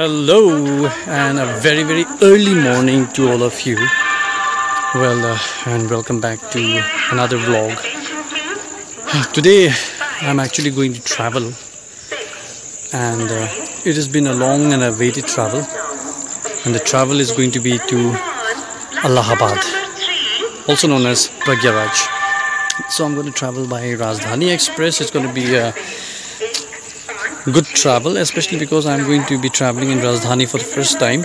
Hello and a very early morning to all of you. And welcome back to another vlog. Today I'm actually going to travel, and it has been a long and awaited travel, and the travel is going to be to Allahabad, also known as Prayagraj. So I'm going to travel by Rajdhani Express. It's going to be a good travel, especially because I'm going to be traveling in Rajdhani for the first time,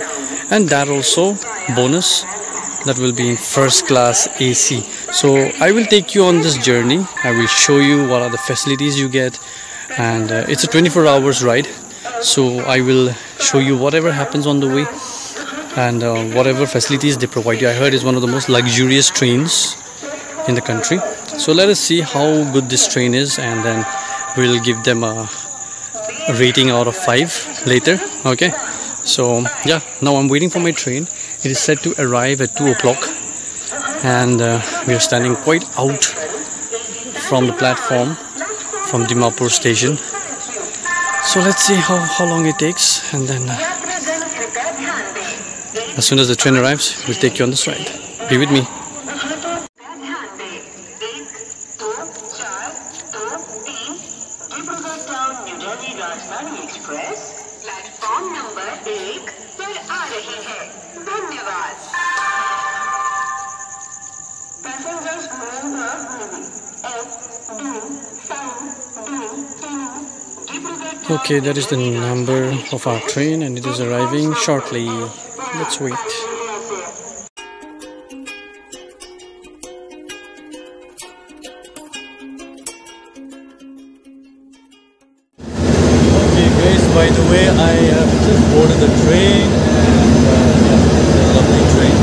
and that also bonus, that will be in first class AC. So I will take you on this journey. I will show you what are the facilities you get, and it's a 24 hours ride, so I will show you whatever happens on the way and whatever facilities they provide you. I heard it's one of the most luxurious trains in the country, so let us see how good this train is, and then we'll give them a rating out of 5 later. Okay, so yeah, now I'm waiting for my train. It is set to arrive at 2 o'clock, and we are standing quite out from the platform from Dimapur station. So let's see how long it takes, and then as soon as the train arrives, we'll take you on this ride. Be with me. राजधानी express platform number 1 पर आ रही है। धन्यवाद। Passengers moving Okay, that is the number of our train, and it is arriving shortly. Let's wait. By the way, I have just boarded the train, and it's a lovely train.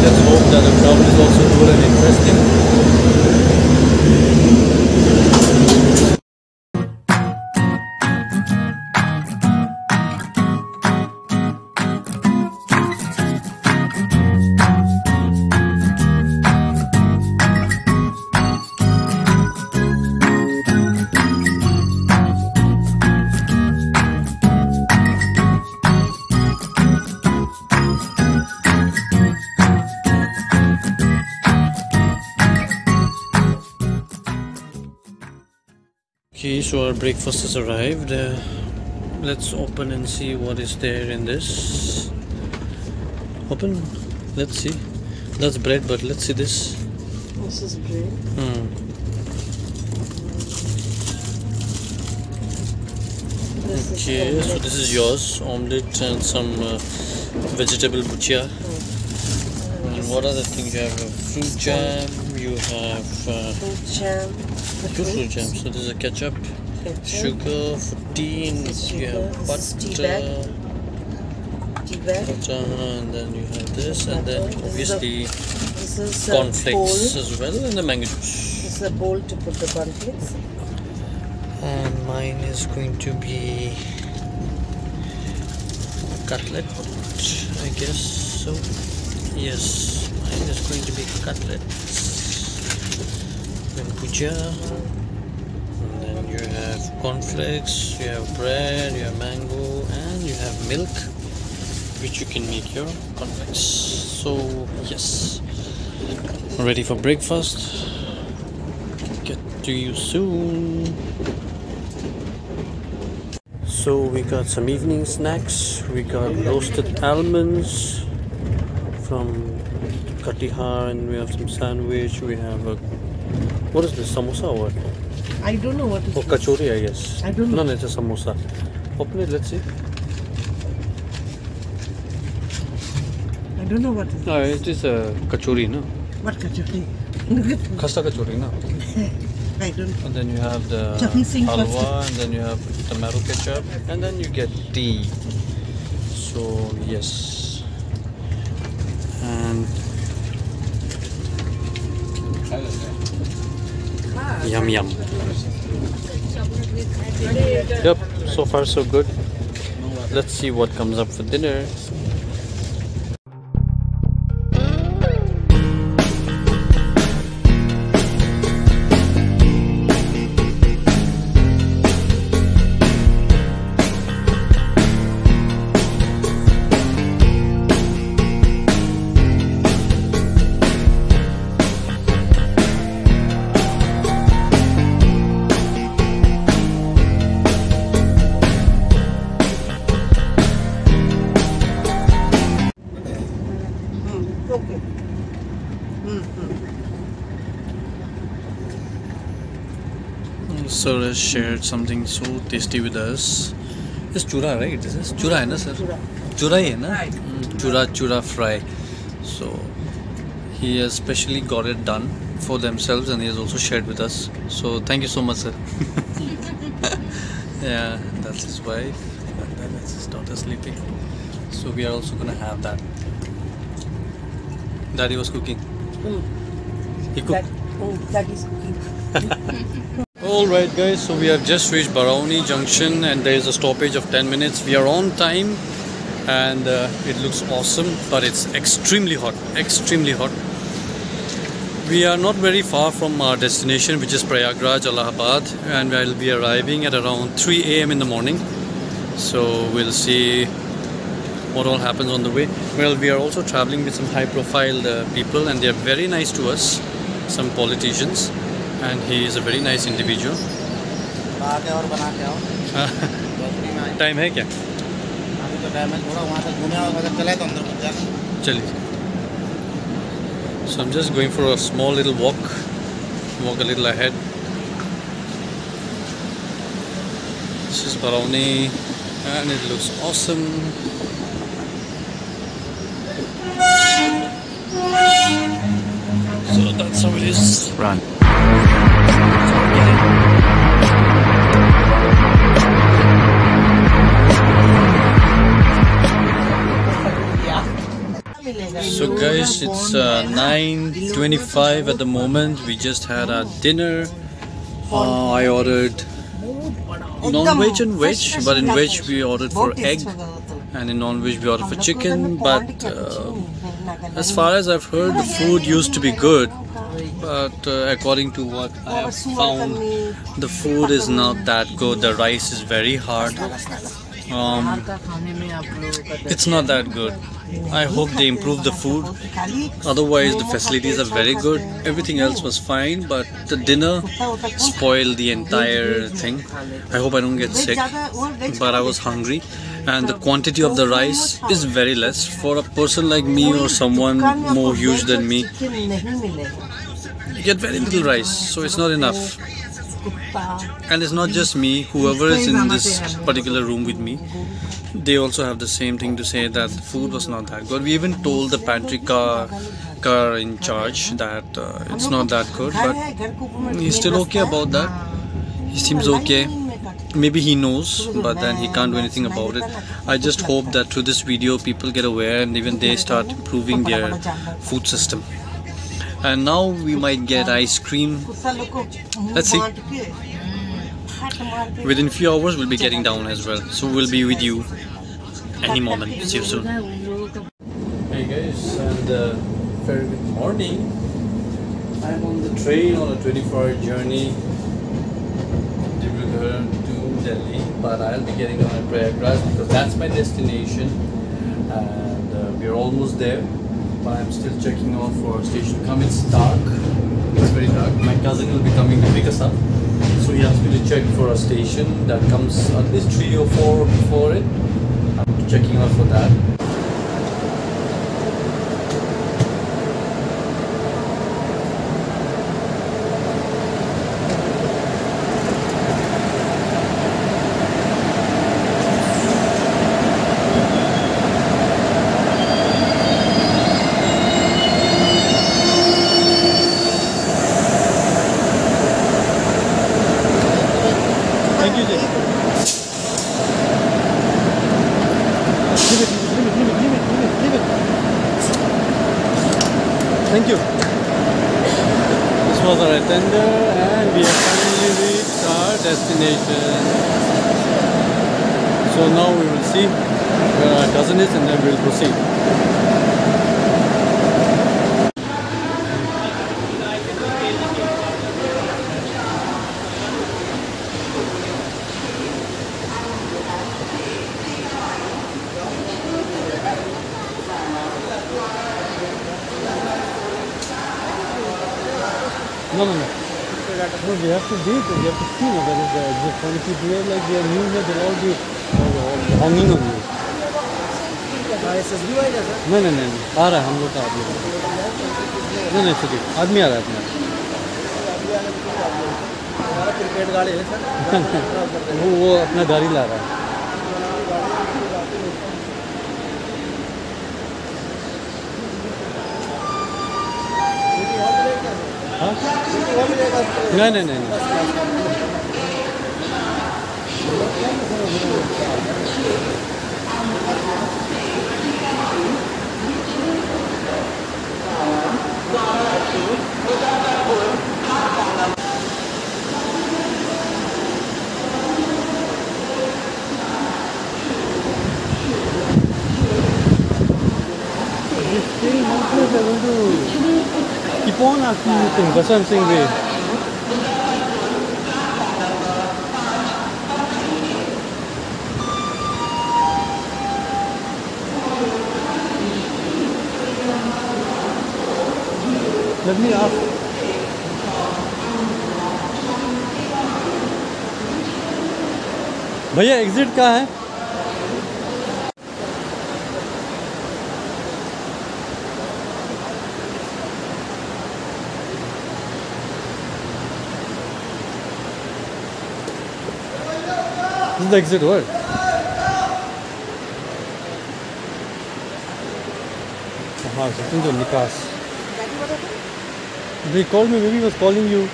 Let's hope that the travel is also good and interesting. Okay, so our breakfast has arrived. Let's open and see what is there in this. Open. Let's see. That's bread, but let's see this. This is bread. Okay, so this is yours. Omelette and some vegetable bhujia. And what other things you have? Fruit jam. You have Fruit jam. two fruit jams. So this is a ketchup, sugar for tea, and you have butter, and then you have this, and then obviously cornflakes as well, and the mango juice. This is a bowl to put the cornflakes. And mine is going to be cutlet, I guess so. Yes, mine is going to be cutlet. Then bhujia, and then you have cornflakes, you have bread, you have mango, and you have milk, which you can make your cornflakes. So yes, ready for breakfast. Get to you soon. So we got some evening snacks. We got roasted almonds from Katihar, and we have some sandwich. We have a, what is this, samosa or what? I don't know what it is. Oh, kachori, I guess. I don't know. No, it's a samosa. Open it, let's see. I don't know what it is. No, it is a kachori, no? What kachori? Khasta kachori, no? I don't know. And then you have the Something halwa, and then you have tomato ketchup, and then you get tea. So, yes. And yum yum. Yep, so far so good. Let's see what comes up for dinner. Okay. Sir has shared something so tasty with us. It's chura, right? This is chura, hai na, sir? Chura hai na? Chura fry. So he has specially got it done for themselves, and he has also shared with us. So thank you so much, sir. Yeah, that's his wife, and then that's his daughter sleeping. So we are also gonna have that. Daddy was cooking. He cooked. That is cooking. Alright guys, so we have just reached Barauni junction and there is a stoppage of 10 minutes. We are on time and it looks awesome, but it's extremely hot, extremely hot. We are not very far from our destination, which is Prayagraj, Allahabad, and I'll be arriving at around 3 AM in the morning. So we'll see what all happens on the way. Well, we are also traveling with some high profile people, and they are very nice to us, some politicians, and he is a very nice individual. Time है क्या? अभी तो time है थोड़ा, वहाँ तक घूमे और अगर चले तो अंदर घुस जाना. चलिए. So I'm just going for a small little walk a little ahead. This is Barauni and it looks awesome. So that's how it is. Run. So guys, it's 9:25 at the moment. We just had our dinner. I ordered non-veg and veg, but in veg we ordered for egg, and in non-veg we ordered for chicken. But as far as I've heard, the food used to be good, but according to what I have found, the food is not that good. The rice is very hard. It's not that good. I hope they improve the food. Otherwise the facilities are very good. Everything else was fine, but the dinner spoiled the entire thing. I hope I don't get sick, but I was hungry, and the quantity of the rice is very less. For a person like me or someone more huge than me, you get very little rice, so it's not enough. And it's not just me, whoever is in this particular room with me, they also have the same thing to say, that the food was not that good. We even told the pantry car in charge that it's not that good, but he's still okay about that. He seems okay. Maybe he knows, but then he can't do anything about it. I just hope that through this video people get aware and even they start improving their food system. And now we might get ice cream. Let's see. Within few hours we'll be getting down as well. So we'll be with you any moment. See you soon. Hey guys, and very good morning. I'm on the train on a 24-hour journey Dimapur to Delhi, but I'll be getting on a prayagraj because that's my destination, and we're almost there. But I'm still checking out for a station to come. It's dark. It's very dark. My cousin will be coming to pick us up, so he asked me to check for a station that comes at least 3 or 4 before it. I'm checking out for that. Thank you, Jay. Leave it. Thank you. This was our attender, and we have finally reached our destination. So now we will see where our cousin is, and then we will proceed. No. No, we have to wait. We have to see whether it's exit. If we do it like they are new here, they'll all be hanging on you. SSB आएगा sir? नहीं नहीं नहीं, आ रहा है हम लोग का आदमी। नहीं नहीं चलिए, आदमी आ रहा है अपना। हमारा क्रिकेट गाड़ी है सर। वो अपना गाड़ी ला रहा है। हाँ? नहीं नहीं नहीं नहीं। Keep on asking you things. That's what I'm saying. Wait. Let me ask. भैया एग्जिट कहाँ है? This is the exit word. हाँ, into Nikas. They called me. Maybe he was calling you.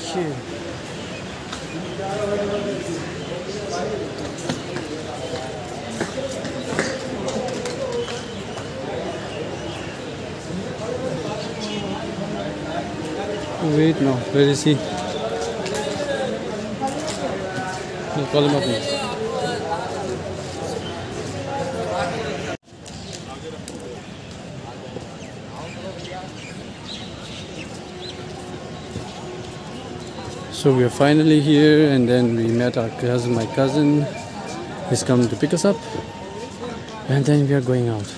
Shit. Wait now, where is he? I'll call him up now. So we are finally here, and then we met our cousin, my cousin. He's come to pick us up, and then we are going out.